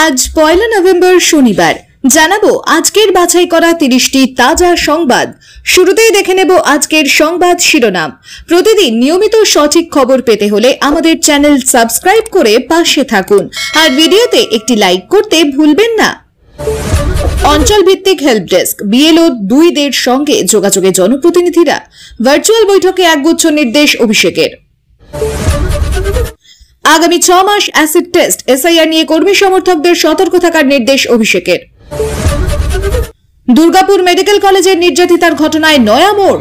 আজ ১ নভেম্বর শনিবার জানাবো আজকের বাছাই করা ৩০টি তাজা সংবাদ। শুরুতেই দেখে নেব আজকের সংবাদ শিরোনাম। প্রতিদিন নিয়মিত সঠিক খবর পেতে হলে আমাদের চ্যানেল সাবস্ক্রাইব করে পাশে থাকুন আর ভিডিওতে একটি লাইক করতে ভুলবেন না। অঞ্চল ভিত্তিক হেল্প ডেস্ক বিএলও ২-দের সঙ্গে যোগাযোগে জনপ্রতিনিধিরা। ভার্চুয়াল বৈঠকে একগুচ্ছ নির্দেশ অভিষেকের। আগামী ৬ মাস অ্যাসিড টেস্ট এসআইআর নিয়ে কর্মী সমর্থকদের সতর্ক থাকার নির্দেশ অভিষেকের। দুর্গাপুর মেডিকেল কলেজের নির্যাতিতার ঘটনায় নয়া মোড়।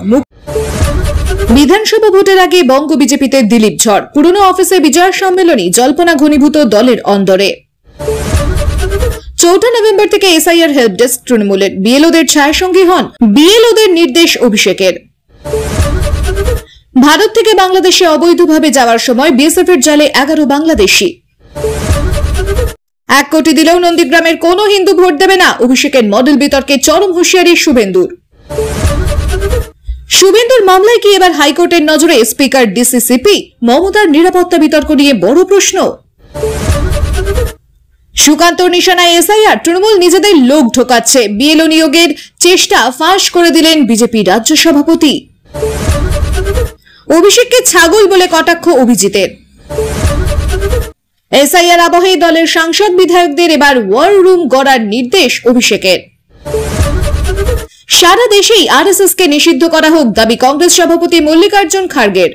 বিধানসভা ভোটের আগে বঙ্গ বিজেপিতে দিলীপ ঝড়। পুরনো অফিসে বিজয় সম্মেলনী, জল্পনা ঘনীভূত দলের অন্দরে। ৪ নভেম্বর থেকে এসআইআর হেল্প ডেস্ক তৃণমূলের। বিএলওদের ছায়াসঙ্গী হন। বিএলওদের নির্দেশ অভিষেকের। ভারত থেকে বাংলাদেশে অবৈধভাবে যাওয়ার সময় বিএসএফ এর জালে 11 বাংলাদেশি। 1 কোটি দিলেও নন্দীগ্রামের কোন হিন্দু ভোট দেবে না। অভিষেকের মডেল বিতর্কে চরম হুঁশিয়ারি শুভেন্দুর। শুভেন্দুর মামলায় কি এবার হাইকোর্টের নজরে স্পিকার ডিসিসিপি? মমতার নিরাপত্তা বিতর্ক নিয়ে বড় প্রশ্ন। সুকান্তর নিশানায় এসআইআর, তৃণমূল নিজেদের লোক ঢোকাচ্ছে। বিএলও নিয়োগের চেষ্টা ফাঁস করে দিলেন বিজেপি রাজ্য সভাপতি। অভিষেককে ছাগল বলে কটাক্ষ অভিজিতের। এসআইআর আবহে দলের সাংসদ বিধায়কদের এবার ওয়ার রুম গড়ার নির্দেশ অভিষেকের। সারা দেশেই আরএসএস কে নিষিদ্ধ করা হোক দাবি কংগ্রেস সভাপতি মল্লিকার্জুন খার্গের।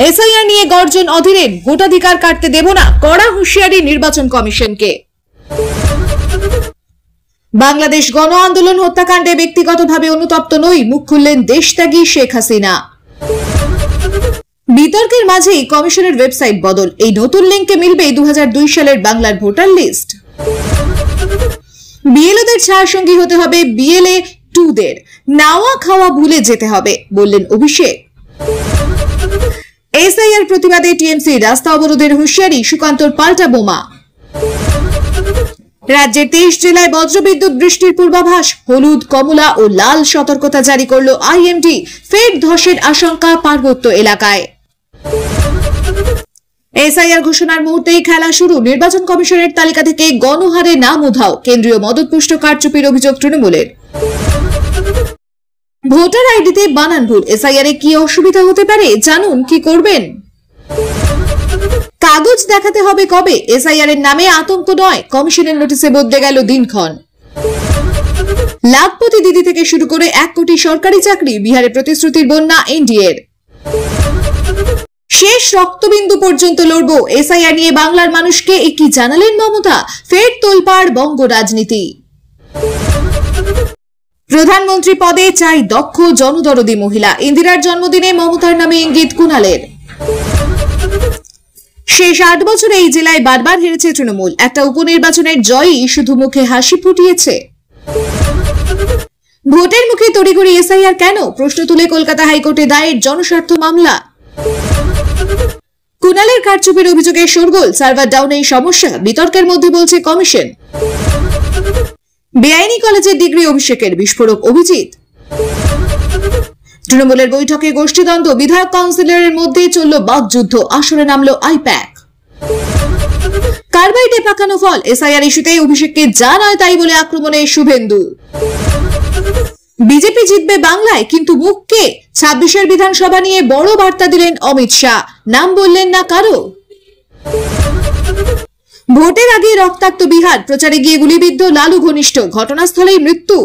এসআইআর নিয়ে গর্জন অধীরের, ভোটাধিকার কাটতে দেব না, কড়া হুঁশিয়ারি নির্বাচন কমিশনকে। বাংলাদেশ গণ আন্দোলন হত্যাকাণ্ডে ব্যক্তিগতভাবে অনুতপ্ত নই, মুখ খুললেন দেশত্যাগী শেখ হাসিনা। বিতর্কের মাঝেই কমিশনের ওয়েবসাইট বদল। এই নতুন লিঙ্কে মিলবে ২০০২ সালের বাংলার ভোটার লিস্ট। বিএলওদের ছায়াসঙ্গী হতে হবে বিএলএ 2-দের। নাওয়া খাওয়া ভুলে যেতে হবে বললেন অভিষেক। এসআইআর প্রতিবাদে টিএমসি রাস্তা অবরোধের হুঁশিয়ারি, সুকান্তর পাল্টা বোমা। রাজ্যের 23 জেলায় বজ্রবিদ্যুৎ বৃষ্টির পূর্বাভাস। হলুদ, কমলা ও লাল সতর্কতা জারি করল আইএমডি। ফের ধসের আশঙ্কা পার্বত্য এলাকায়। এসআইআর ঘোষণার মুহূর্তেই খেলা শুরু। নির্বাচন কমিশনের তালিকা থেকে গণহারে নাম উধাও। কেন্দ্রীয় মদতপুষ্ট কারচুপির অভিযোগ তৃণমূলের। ভোটার আইডিতে বানান ভুল। এসআইআর এ কি অসুবিধা হতে পারে জানুন কি করবেন। কাগজ দেখাতে হবে কবে? এসআইআর এর নামে আতঙ্ক নয়, কমিশনের নোটিশে বদলে গেল দিনক্ষণ। লাখপতি দিদি থেকে শুরু করে 1 কোটি সরকারি চাকরি। বিহারে প্রতিশ্রুতির বন্যা এনডিএর। শেষ রক্তবিন্দু পর্যন্ত লড়বো। এসআইআর নিয়ে বাংলার মানুষকে কি জানালেন মমতা? ফের তোলপাড় বঙ্গ রাজনীতি। প্রধানমন্ত্রী পদে চাই দক্ষ জনদরদী মহিলা। ইন্দিরার জন্মদিনে মমতার নামে ইঙ্গিত কুণালের। শেষ 8 বছরে এই জেলায় বারবার হেরেছে তৃণমূল। একটা উপনির্বাচনের জয়ই শুধু মুখে হাসি ফুটিয়েছে। ভোটের মুখে তড়িঘড়ি এসআইআর কেন? প্রশ্ন তুলে কলকাতা হাইকোর্টে দায়ের জনস্বার্থ মামলা। কুণালের কারচুপির অভিযোগে শোরগোল। সার্ভার ডাউনে এই সমস্যা, বিতর্কের মধ্যে বলছে কমিশন। বেআইনি কলেজের ডিগ্রি অভিষেকের, বিস্ফোরক অভিজিৎ। তৃণমূলের বৈঠকে গোষ্ঠীদ্বন্দ্ব। বিধায়ক কাউন্সিলরের মধ্যে চলল বাকযুদ্ধ। আসরে নামলো আইপ্যাক। কার্বাইডে পাকানো ফল। এসআইআর ইস্যুতে অভিষেককে যা নয় তাই বলে আক্রমণে শুভেন্দু। বিজেপি জিতবে বাংলায়, কিন্তু মুখ কে? 26-এর বিধানসভা নিয়ে বড় বার্তা দিলেন অমিত শাহ। নাম বললেন না কারো। ভোটের আগে রক্তাক্ত বিহার। প্রচারে গিয়ে গুলিবিদ্ধ লালু ঘনিষ্ঠ। ঘটনাস্থলেই মৃত্যু।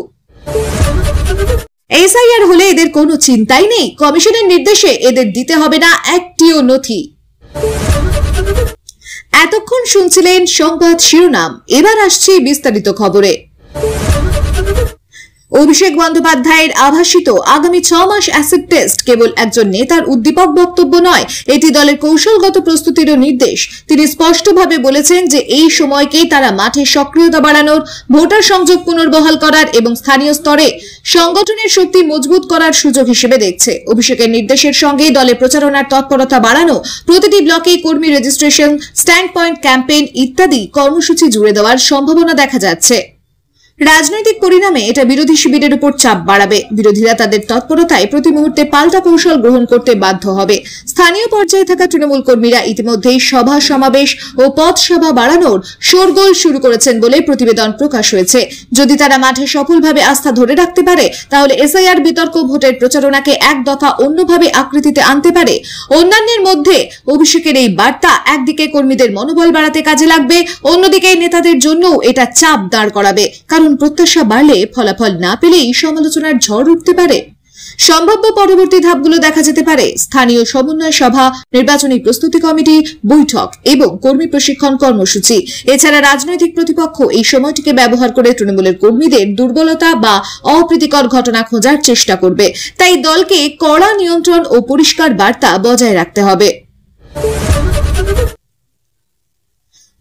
এসআইআর হলে এদের কোনো চিন্তাই নেই। কমিশনের নির্দেশে এদের দিতে হবে না একটিও নথি। এতক্ষণ শুনছিলেন সংবাদ শিরোনাম। এবার আসছে বিস্তারিত খবরে। অভিষেক বন্দ্যোপাধ্যায়ের আভাসিত আগামী 6 মাস অ্যাসিড টেস্ট কেবল একজন নেতার উদ্দীপক বক্তব্য নয়, এটি দলের কৌশলগত প্রস্তুতিরও নির্দেশ। তিনি স্পষ্টভাবে বলেছেন যে এই সময়কেই তারা মাঠে সক্রিয়তা বাড়ানোর, ভোটার সংযোগ পুনর্বহাল করার এবং স্থানীয় স্তরে সংগঠনের শক্তি মজবুত করার সুযোগ হিসেবে দেখছে। অভিষেকের নির্দেশের সঙ্গেই দলে প্রচারণার তৎপরতা বাড়ানো, প্রতিটি ব্লকে কর্মী রেজিস্ট্রেশন, স্ট্যান্ড পয়েন্ট ক্যাম্পেইন ইত্যাদি কর্মসূচি জুড়ে দেওয়ার সম্ভাবনা দেখা যাচ্ছে। রাজনৈতিক পরিণামে এটা বিরোধী শিবিরের উপর চাপ বাড়াবে। বিরোধীরা তাদের তৎপরতায় প্রতি মুহূর্তে পাল্টা কৌশল গ্রহণ করতে বাধ্য হবে। স্থানীয় পর্যায়ে থাকা তৃণমূল কর্মীরা ইতিমধ্যেই সভা সমাবেশ ও পথসভা বাড়ানোর শোরগোল শুরু করেছেন বলে প্রতিবেদন প্রকাশ হয়েছে। যদি তারা মাঠে সফলভাবে আস্থা ধরে রাখতে পারে তাহলে এসআইআর বিতর্ক ভোটের প্রচারণাকে এক দফা অন্যভাবে আকৃতিতে আনতে পারে। অন্যান্যের মধ্যে অভিষেকের এই বার্তা একদিকে কর্মীদের মনোবল বাড়াতে কাজে লাগবে, অন্যদিকে নেতাদের জন্যও এটা চাপ দাঁড় করাবে। কারণ প্রত্যাশা বাড়লে ফলাফল না পেলেই সমালোচনার ঝড় উঠতে পারে। সম্ভাব্য পরবর্তী ধাপগুলো দেখা যেতে পারে স্থানীয় সমন্বয় সভা, নির্বাচনী প্রস্তুতি কমিটি বৈঠক এবং কর্মী প্রশিক্ষণ কর্মসূচি। এছাড়া রাজনৈতিক প্রতিপক্ষ এই সময়টিকে ব্যবহার করে তৃণমূলের কর্মীদের দুর্বলতা বা অপ্রীতিকর ঘটনা খোঁজার চেষ্টা করবে। তাই দলকে কড়া নিয়ন্ত্রণ ও পরিষ্কার বার্তা বজায় রাখতে হবে।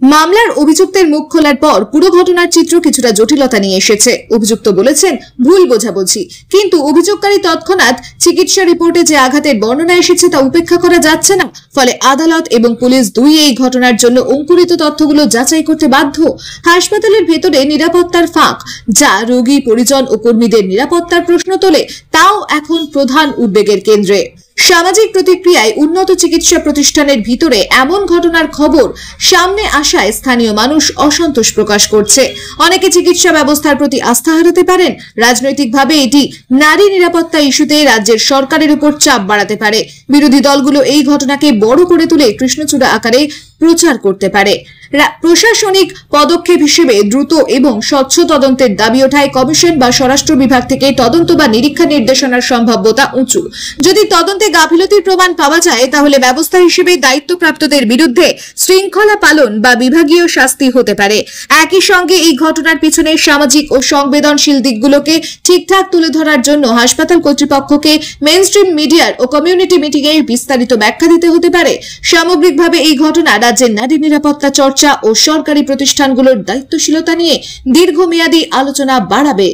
মামলার অভিযুক্তের মুখ খোলার পর পুরো ঘটনার চিত্র কিছুটা জটিলতা নিয়ে এসেছে। অভিযুক্ত বলেছেন ভুল বোঝাবুঝি, কিন্তু অভিযোগকারী তৎক্ষণাৎ চিকিৎসা রিপোর্টে যে আঘাতের বর্ণনা এসেছে তা উপেক্ষা করা যাচ্ছে না। ফলে আদালত এবং পুলিশ দুই এই ঘটনার জন্য অঙ্কুরিত তথ্যগুলো যাচাই করতে বাধ্য। হাসপাতালের ভেতরে নিরাপত্তার ফাঁক, যা রোগী পরিজন ও কর্মীদের নিরাপত্তার প্রশ্ন তোলে, তাও এখন প্রধান উদ্বেগের কেন্দ্রে। সামাজিক প্রতিক্রিয়ায় উন্নত চিকিৎসা প্রতিষ্ঠানের ভিতরে এমন ঘটনার খবর সামনে আসায় স্থানীয় মানুষ অসন্তোষ প্রকাশ করছে। অনেকে চিকিৎসা ব্যবস্থার প্রতি আস্থা হারাতে পারেন। রাজনৈতিকভাবে এটি নারী নিরাপত্তা ইস্যুতে রাজ্যের সরকারের উপর চাপ বাড়াতে পারে। বিরোধী দলগুলো এই ঘটনাকে বড় করে তুলে কৃষ্ণচূড়া আকারে প্রচার করতে পারে। প্রশাসনিক পদক্ষেপ হিসেবে দ্রুত এবং স্বচ্ছ তদন্তের দাবি ওঠায় কমিশন বা স্বরাষ্ট্র বিভাগ থেকে তদন্ত বা নিরীক্ষা নির্দেশনার সম্ভাব্যতা উঁচু। যদি তদন্তে গাফিলতির প্রমাণ পাওয়া যায় তাহলে ব্যবস্থা হিসেবে দায়িত্বপ্রাপ্তদের বিরুদ্ধে শৃঙ্খলা পালন বা বিভাগীয় শাস্তি হতে পারে। একই সঙ্গে এই ঘটনার পিছনে সামাজিক ও সংবেদনশীল দিকগুলোকে ঠিকঠাক তুলে ধরার জন্য হাসপাতাল কর্তৃপক্ষকে মেইনস্ট্রিম মিডিয়ার ও কমিউনিটি মিটিং এর বিস্তারিত ব্যাখ্যা দিতে হতে পারে। সামগ্রিকভাবে এই ঘটনা রাজ্যের নারী নিরাপত্তা চর্চা ও সরকারি প্রতিষ্ঠানগুলোর দায়িত্বশীলতা নিয়ে দীর্ঘমেয়াদী আলোচনা বাড়াবে।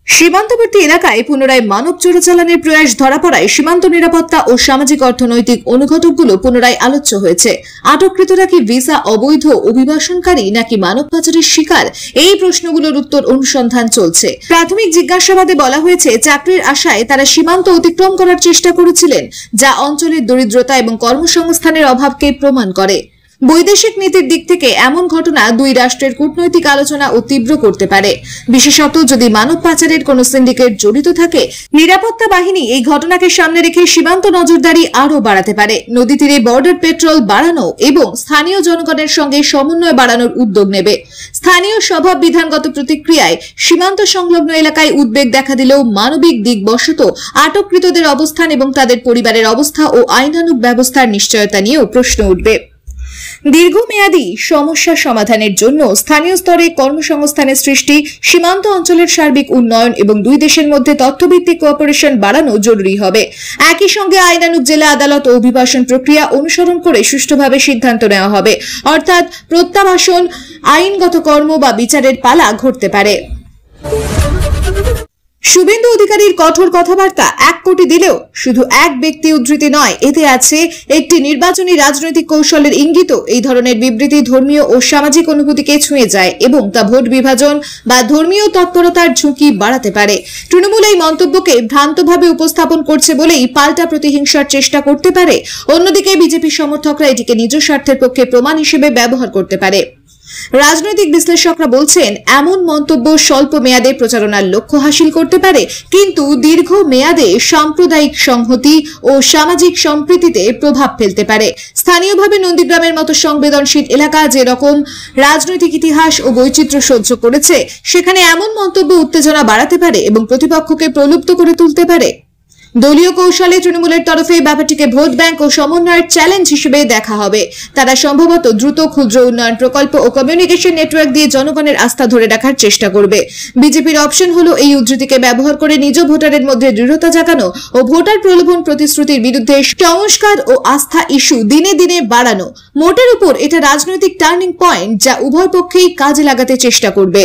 সীমান্তবর্তী এলাকায় পুনরায় মানব চোরাচালানের প্রয়াস ধরা পড়ায় সীমান্ত নিরাপত্তা ও সামাজিক অর্থনৈতিক অনুঘটকগুলো পুনরায় আলোচ্য হয়েছে। আটককৃতরা কি ভিসা অবৈধ অভিবাসনকারী নাকি মানব পাচারের শিকার, এই প্রশ্নগুলোর উত্তর অনুসন্ধান চলছে। প্রাথমিক জিজ্ঞাসাবাদে বলা হয়েছে চাকরির আশায় তারা সীমান্ত অতিক্রম করার চেষ্টা করেছিলেন, যা অঞ্চলের দরিদ্রতা এবং কর্মসংস্থানের অভাবকে প্রমাণ করে। বৈদেশিক নীতির দিক থেকে এমন ঘটনা দুই রাষ্ট্রের কূটনৈতিক আলোচনা ও তীব্র করতে পারে, বিশেষত যদি মানব পাচারের কোন সিন্ডিকেট জড়িত থাকে। নিরাপত্তা বাহিনী এই ঘটনাকে সামনে রেখে সীমান্ত নজরদারি আরও বাড়াতে পারে, নদী তীরে বর্ডার পেট্রোল বাড়ানো এবং স্থানীয় জনগণের সঙ্গে সমন্বয় বাড়ানোর উদ্যোগ নেবে। স্থানীয় স্বভাব বিধানগত প্রতিক্রিয়ায় সীমান্ত সংলগ্ন এলাকায় উদ্বেগ দেখা দিলেও মানবিক দিক বশত আটককৃতদের অবস্থান এবং তাদের পরিবারের অবস্থা ও আইনানুগ ব্যবস্থার নিশ্চয়তা নিয়েও প্রশ্ন উঠবে। দীর্ঘমেয়াদী সমস্যা সমাধানের জন্য স্থানীয় স্তরে কর্মসংস্থানের সৃষ্টি, সীমান্ত অঞ্চলের সার্বিক উন্নয়ন এবং দুই দেশের মধ্যে তথ্যভিত্তিক কোঅপারেশন বাড়ানো জরুরি হবে। একই সঙ্গে আইনানুগ জেলা আদালত ও অভিবাসন প্রক্রিয়া অনুসরণ করে সুষ্ঠুভাবে সিদ্ধান্ত নেওয়া হবে, অর্থাৎ প্রত্যাবাসন, আইনগত কর্ম বা বিচারের পালা ঘটতে পারে। শুভেন্দু অধিকারীর কঠোর কথাবার্তা 1 কোটি দিলেও শুধু এক ব্যক্তি উদ্ধৃতি নয়, এতে আছে একটি নির্বাচনী রাজনৈতিক কৌশলের ইঙ্গিত। এই ধরনের বিবৃতি ধর্মীয় ও সামাজিক অনুভূতিকে ছুঁয়ে যায় এবং তা ভোট বিভাজন বা ধর্মীয় তৎপরতার ঝুঁকি বাড়াতে পারে। তৃণমূল এই মন্তব্যকে ভ্রান্তভাবে উপস্থাপন করছে বলেই পাল্টা প্রতিহিংসার চেষ্টা করতে পারে। অন্যদিকে বিজেপি সমর্থকরা এটিকে নিজ স্বার্থের পক্ষে প্রমাণ হিসেবে ব্যবহার করতে পারে। রাজনৈতিক বিশ্লেষকরা বলছেন এমন মন্তব্য স্বল্প মেয়াদে প্রচারণার লক্ষ্য হাসিল করতে পারে, কিন্তু দীর্ঘ মেয়াদে সাম্প্রদায়িক সংহতি ও সামাজিক সম্প্রীতিতে প্রভাব ফেলতে পারে। স্থানীয়ভাবে নন্দীগ্রামের মতো সংবেদনশীল এলাকা যে রকম রাজনৈতিক ইতিহাস ও বৈচিত্র্য সহ্য করেছে, সেখানে এমন মন্তব্য উত্তেজনা বাড়াতে পারে এবং প্রতিপক্ষকে প্রলুব্ধ করে তুলতে পারে। দলীয় কৌশলে তৃণমূলের তরফে ব্যাপারটিকে ভোট ব্যাংক ও সমন্বয়ের চ্যালেঞ্জ হিসেবে দেখা হবে। তারা সম্ভবত দ্রুত ক্ষুদ্র উন্নয়ন প্রকল্প ও কমিউনিকেশন নেটওয়ার্ক দিয়ে জনগণের আস্থা ধরে রাখার চেষ্টা করবে। বিজেপির অপশন হলো এই উদ্ধৃতিকে ব্যবহার করে নিজ ভোটারের মধ্যে দৃঢ়তা জাগানো ও ভোটার প্রলোভন প্রতিশ্রুতির বিরুদ্ধে সংস্কার ও আস্থা ইস্যু দিনে দিনে বাড়ানো। মোটের উপর এটা রাজনৈতিক টার্নিং পয়েন্ট, যা উভয় পক্ষেই কাজে লাগাতে চেষ্টা করবে।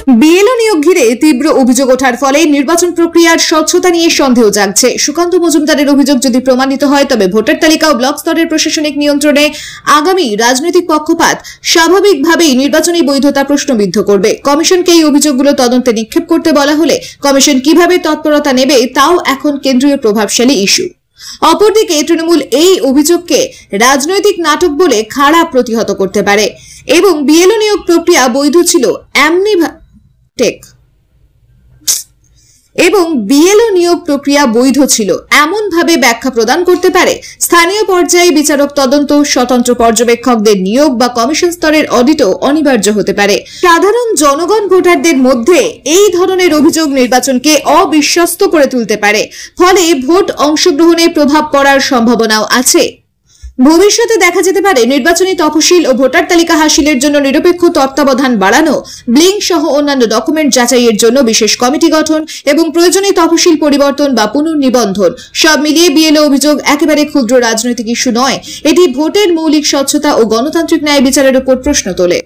বিএলও নিয়োগ ঘিরে তীব্র অভিযোগ ওঠার ফলে নির্বাচন প্রক্রিয়ার স্বচ্ছতা নিয়ে সন্দেহ জাগছে। সুকান্ত মজুমদারের অভিযোগ যদি প্রমাণিত হয় তবে ভোটার তালিকা ও ব্লক স্তরের প্রশাসনিক নিয়ন্ত্রণে আগামী রাজনৈতিক পক্ষপাত স্বাভাবিকভাবেই নির্বাচনী বৈধতা প্রশ্নবিদ্ধ করবে। কমিশনকে এই অভিযোগগুলো তদন্তে নিক্ষেপ করতে বলা হলে কমিশন কিভাবে তৎপরতা নেবে তাও এখন কেন্দ্রীয় প্রভাবশালী ইস্যু। অপরদিকে তৃণমূল এই অভিযোগকে রাজনৈতিক নাটক বলে খাড়া প্রতিহত করতে পারে এবং বিএলও নিয়োগ প্রক্রিয়া বৈধ ছিল এমন ভাবে ব্যাখ্যা প্রদান করতে পারে। স্থানীয় পর্যায়ে বিচারক তদন্ত, স্বতন্ত্র পর্যবেক্ষকদের নিয়োগ বা কমিশন স্তরের অডিটও অনিবার্য হতে পারে। সাধারণ জনগণ ভোটারদের মধ্যে এই ধরনের অভিযোগ নির্বাচনকে অবিশ্বস্ত করে তুলতে পারে, ফলে ভোট অংশগ্রহণে প্রভাব পড়ার সম্ভাবনাও আছে। ভবিষ্যতে দেখা যেতে পারে নির্বাচনী তফসিল ও ভোটার তালিকা হাসিলের জন্য নিরপেক্ষ তত্ত্বাবধান বাড়ানো, ব্লিঙ্ক সহ অন্যান্য ডকুমেন্ট যাচাইয়ের জন্য বিশেষ কমিটি গঠন এবং প্রয়োজনে তফসিল পরিবর্তন বা পুনর্নিবন্ধন। সব মিলিয়ে বিএলও অভিযোগ একেবারে ক্ষুদ্র রাজনৈতিক ইস্যু নয়, এটি ভোটের মৌলিক স্বচ্ছতা ও গণতান্ত্রিক ন্যায় বিচারের উপর প্রশ্ন তোলে।